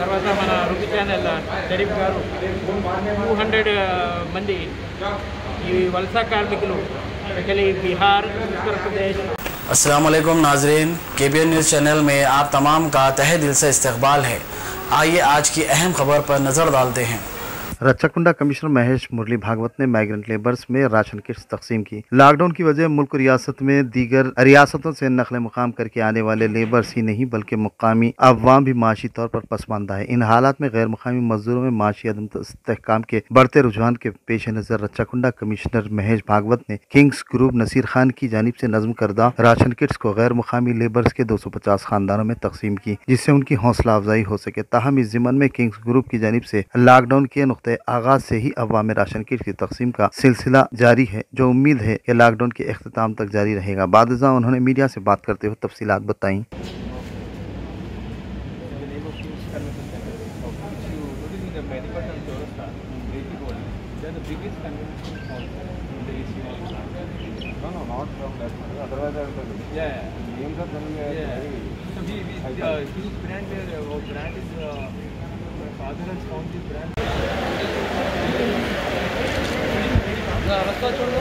తర్వాత మన రుచి ఛానల్ షరీఫ్ గారు 200 మంది ఈ వలస కార్మికులు स्पेशली बिहार उत्तर प्रदेश। अस्सलाम वालेकुम नाजरीन, KBN न्यूज़ चैनल में आप तमाम का तहे दिल से इस्तकबाल है। आइए आज की अहम खबर पर नज़र डालते हैं। रच्चाकुंडा कमिश्नर महेश मुरली भागवत ने माइग्रेंट लेबर्स में राशन किट्स तकसीम की। लॉकडाउन की वजह मुल्क रियासत में दीगर रियासतों से नकल मुकाम करके आने वाले लेबर्स ही नहीं बल्कि मुकामी अवाम भी माशी तौर पर पसमानदा है। इन हालात में गैर मुकामी मजदूरों में माशी अदम इस्तेहकाम के बढ़ते रुझान के पेश नज़र रच्चाकुंडा कमिश्नर महेश भागवत ने किंग्स ग्रुप नसीर खान की जानिब से नज़म करदा राशन किट्स को गैर मुकामी लेबर्स के 250 खानदानों में तकसीम की, जिससे उनकी हौसला अफजाई हो सके। ताहम इस ज़िम्मन में किंग्स ग्रुप की जानिब से लॉकडाउन के नुक्ते आगाज से ही अवाम में राशन किट की तकसीम का सिलसिला जारी है, जो उम्मीद है कि लॉकडाउन के अख्ताम तक जारी रहेगा। बादशाह उन्होंने मीडिया से बात करते हुए तफसीलात बताई। father has found the brand. रास्ता छोड़ दो।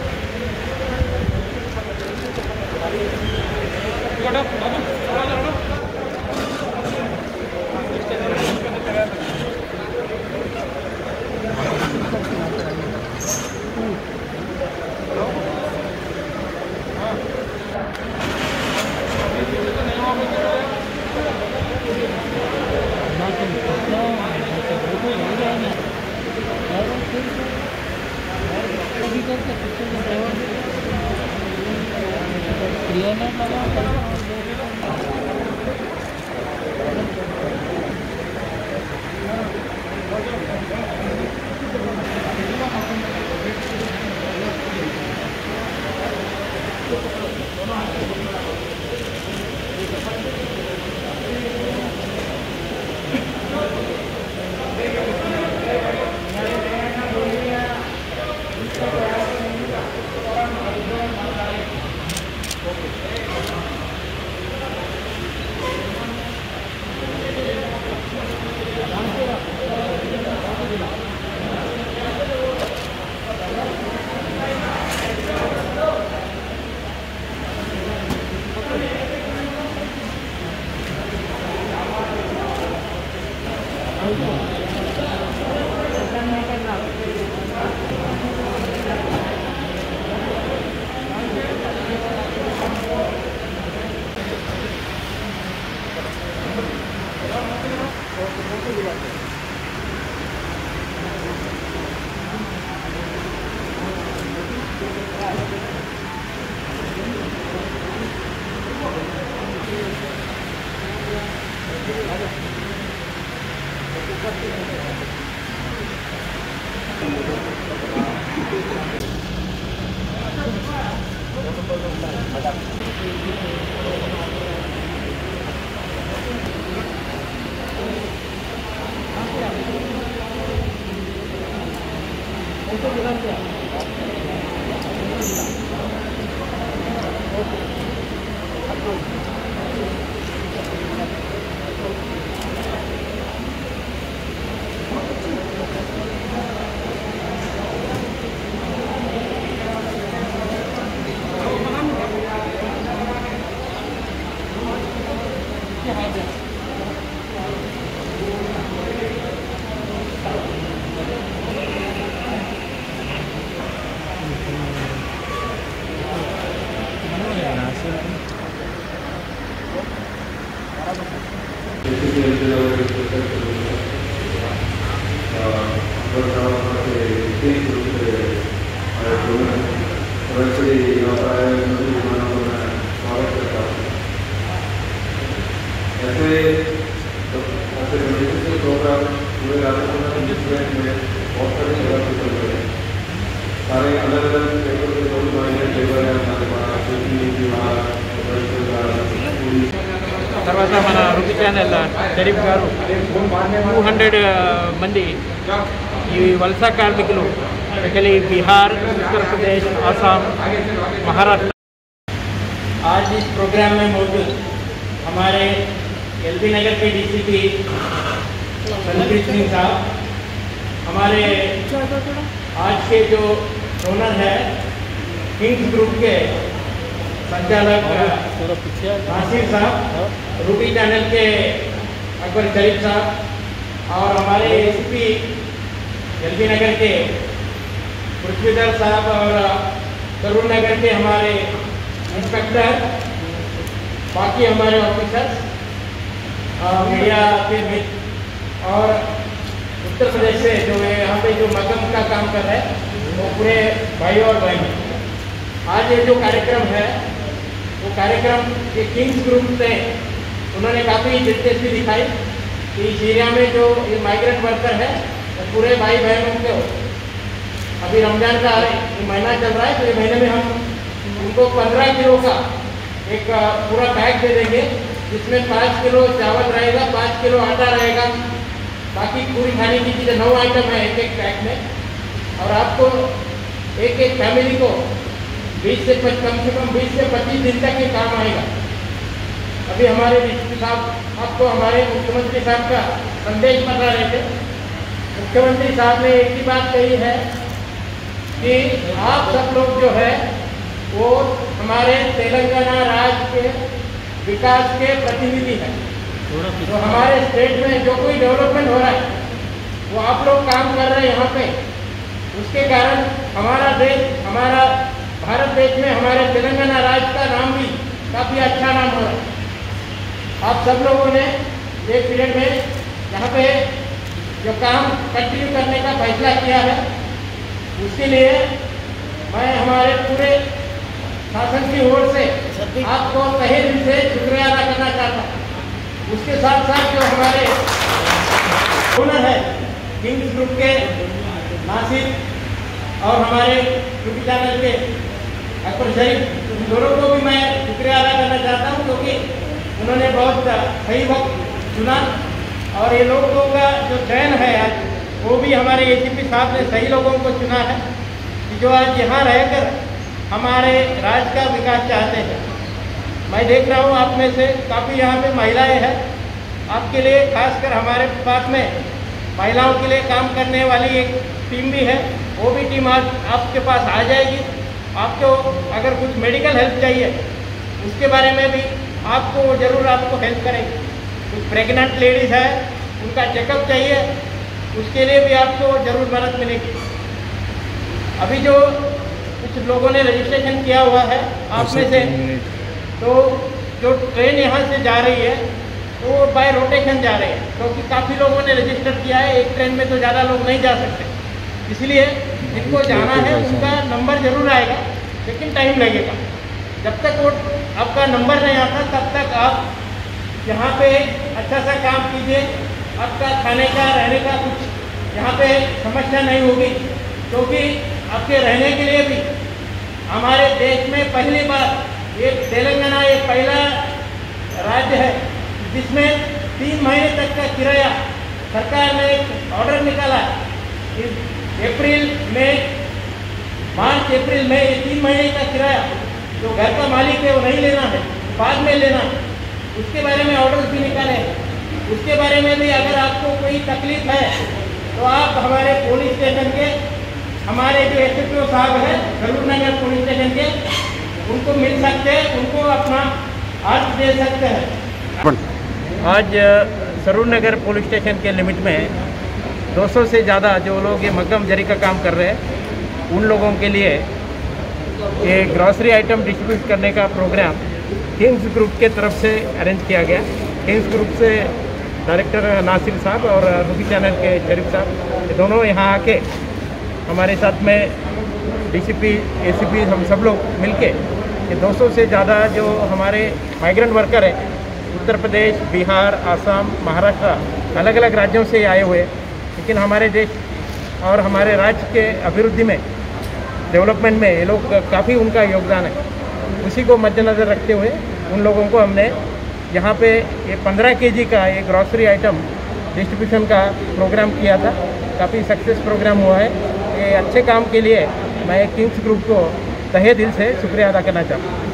सारे अलग अलग सेक्टर के लोग लेबर है हमारे पास, తర్వాత మన రుచి ఛానల్ షరీఫ్ గారు 200 మంది ఈ వలస కార్మికులు स्पेशली बिहार, उत्तर प्रदेश, आसाम, महाराष्ट्र। आज इस प्रोग्राम में मौजूद हमारे एलबी नगर के डीसीपी संदीप सिंह साहब, हमारे आज के जो ओनर है किंग्स ग्रुप के संचालक नासिर साहब, रूबी चैनल के अकबर शरीफ साहब और हमारे एसपी एलबी नगर के पृथ्वीधर साहब और तरुण नगर के हमारे इंस्पेक्टर, बाकी हमारे ऑफिसर्स, मीडिया के मित्र और उत्तर प्रदेश से जो यहाँ पे जो मगम का काम कर रहे हैं वो पूरे भाई और बहन। आज ये जो कार्यक्रम है वो कार्यक्रम ये किंग्स ग्रुप से उन्होंने काफ़ी दिलचस्पी दिखाई कि इस एरिया में जो ये माइग्रेंट वर्कर है वो पूरे भाई बहनों के हो। अभी रमज़ान का महीना चल रहा है तो ये महीने में हम उनको 15 किलो का एक पूरा बैग दे देंगे जिसमें 5 किलो चावल रहेगा, 5 किलो आटा रहेगा, बाकी पूरी खाने की चीज़ें 9 आइटम है एक एक बैग में। और आपको एक एक फैमिली को कम से कम 20 से 25 दिन तक ये काम आएगा। अभी हमारे डीसीपी साहब आपको हमारे मुख्यमंत्री साहब का संदेश बता रहे थे। मुख्यमंत्री साहब ने एक ही बात कही है कि आप सब लोग जो है वो हमारे तेलंगाना राज्य के विकास के प्रतिनिधि हैं। तो हमारे स्टेट में जो कोई डेवलपमेंट हो रहा है वो आप लोग काम कर रहे हैं यहाँ पे, उसके कारण हमारा देश, हमारा भारत देश में हमारे तेलंगाना राज्य का नाम भी काफ़ी अच्छा नाम हो रहा है। आप सब लोगों ने एक पीरियड में यहाँ पे जो काम कंटिन्यू करने का फैसला किया है उसके लिए मैं हमारे पूरे शासन की ओर से आपको तहे दिल से शुक्रिया अदा करना चाहता हूँ। उसके साथ साथ जो हमारे ओनर है किंग्स ग्रुप के नासिर और हमारे यूट्यूब चैनल के अकबर शरीफ, उन दोनों को भी मैं शुक्रिया अदा करना चाहता हूँ क्योंकि उन्होंने बहुत सही वक्त चुना और ये लोगों का जो चयन है आज वो भी हमारे एसीपी साहब ने सही लोगों को चुना है कि जो आज यहाँ रहकर हमारे राज्य का विकास चाहते हैं। मैं देख रहा हूँ आप में से काफ़ी यहाँ पे महिलाएं हैं। आपके लिए खासकर हमारे पास में महिलाओं के लिए काम करने वाली एक टीम भी है, वो भी टीम आज आपके पास आ जाएगी। आपको अगर कुछ मेडिकल हेल्प चाहिए उसके बारे में भी आपको वो ज़रूर आपको हेल्प करेंगे। कुछ प्रेग्नेंट लेडीज़ है उनका चेकअप चाहिए उसके लिए भी आपको ज़रूर मदद मिलेगी। अभी जो कुछ लोगों ने रजिस्ट्रेशन किया हुआ है आप में से, तो जो ट्रेन यहाँ से जा रही है तो वो बाय रोटेशन जा रही है क्योंकि काफ़ी लोगों ने रजिस्टर किया है। एक ट्रेन में तो ज़्यादा लोग नहीं जा सकते, इसलिए जिनको जाना है उनका नंबर ज़रूर आएगा लेकिन टाइम लगेगा। जब तक वो आपका नंबर नहीं आता तब तक आप यहाँ पे अच्छा सा काम कीजिए। आपका खाने का रहने का कुछ यहाँ पे समस्या नहीं होगी क्योंकि आपके रहने के लिए भी हमारे देश में पहली बार ये तेलंगाना एक पहला राज्य है जिसमें 3 महीने तक का किराया सरकार ने एक ऑर्डर निकाला। मार्च अप्रैल में ये 3 महीने का किराया जो घर का मालिक है वो नहीं लेना है, बाद में लेना है, उसके बारे में ऑर्डर भी निकाले। उसके बारे में भी अगर आपको कोई तकलीफ है तो आप हमारे पुलिस स्टेशन के हमारे जो एसएचओ साहब हैं जरूर नगर पुलिस स्टेशन के उनको मिल सकते हैं, उनको अपना हाथ दे सकते हैं। आज सरूर नगर पुलिस स्टेशन के लिमिट में 200 से ज़्यादा जो लोग ये मगम जरी का काम कर रहे हैं उन लोगों के लिए ये ग्रॉसरी आइटम डिस्ट्रीब्यूट करने का प्रोग्राम किंग्स ग्रुप के तरफ से अरेंज किया गया। किंग्स ग्रुप से डायरेक्टर नासिर साहब और रूबी चैनल के शरीफ साहब ये दोनों यहाँ आके हमारे साथ में डीसीपी एसीपी हम सब लोग मिलके ये 200 से ज़्यादा जो हमारे माइग्रेंट वर्कर हैं उत्तर प्रदेश, बिहार, आसाम, महाराष्ट्र अलग अलग राज्यों से आए हुए, लेकिन हमारे देश और हमारे राज्य के अभिवृद्धि में, डेवलपमेंट में ये लोग काफ़ी उनका योगदान है। उसी को मद्देनज़र रखते हुए उन लोगों को हमने यहाँ पे ये 15 kg का एक ग्रॉसरी आइटम डिस्ट्रीब्यूशन का प्रोग्राम किया था। काफ़ी सक्सेस प्रोग्राम हुआ है। ये अच्छे काम के लिए मैं किंग्स ग्रुप को तहे दिल से शुक्रिया अदा करना चाहता हूँ।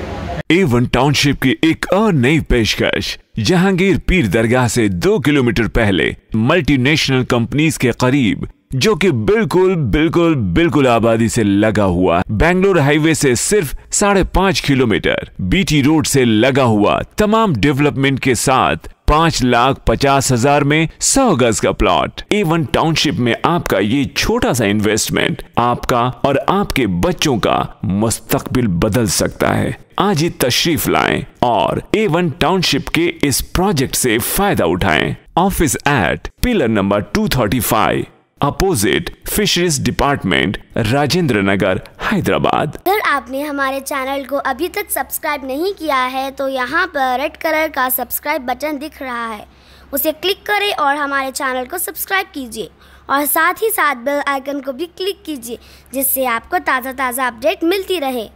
A1 टाउनशिप की एक और नई पेशकश जहांगीर पीर दरगाह से 2 किलोमीटर पहले मल्टीनेशनल कंपनीज के करीब, जो कि बिल्कुल आबादी से लगा हुआ, बेंगलोर हाईवे से सिर्फ 5.5 किलोमीटर, बीटी रोड से लगा हुआ, तमाम डेवलपमेंट के साथ 5,50,000 में 100 गज का प्लॉट। A1 टाउनशिप में आपका ये छोटा सा इन्वेस्टमेंट आपका और आपके बच्चों का मुस्तकबिल बदल सकता है। आज ही तशरीफ लाएं और A1 टाउनशिप के इस प्रोजेक्ट से फायदा उठाएं। Office at pillar number 235 opposite fisheries department, Rajendra Nagar, Hyderabad. अगर आपने हमारे चैनल को अभी तक सब्सक्राइब नहीं किया है तो यहाँ पर रेड कलर का सब्सक्राइब बटन दिख रहा है, उसे क्लिक करें और हमारे चैनल को सब्सक्राइब कीजिए और साथ ही साथ बेल आइकन को भी क्लिक कीजिए, जिससे आपको ताज़ा अपडेट मिलती रहे।